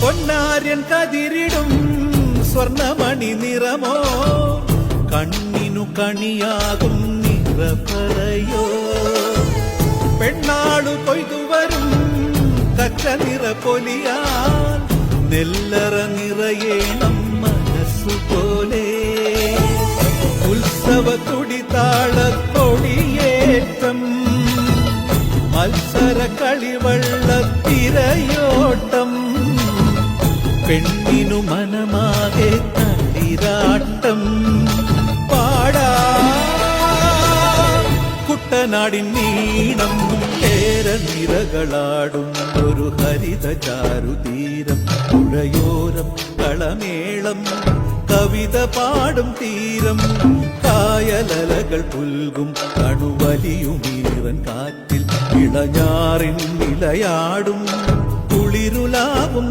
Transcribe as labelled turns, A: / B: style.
A: പൊന്നാര്യൻ കതിരിടും സ്വർണമണി നിറമോ കണ്ണിനു കണിയാകും നിറപറയോ പെണ്ണാളു കൊയ്തുവരും കച്ച നിറ പൊലിയാൽ നെല്ലറ നിറയേണം മനസ്സുപോലെ ഉത്സവ തുടിതാളത്തൊടിയേറ്റം മത്സര കളിവള്ളത്തിരയോട്ടം പെണ്ണിനു മനമാകെ തളിരാട്ടം പാടാ കുട്ടനാടിൻ നീണം ഏറെ നിറകളാടും ഒരു ഹരിത ചാരുതീരം പുഴയോരം കളമേളം കവിത പാടും തീരം കായലലകൾ പുൽകും കണുവലിയുമീറൻ കാറ്റിൽ ഇളഞ്ഞാറിൻ നിലയാടും കുളിരുലാവും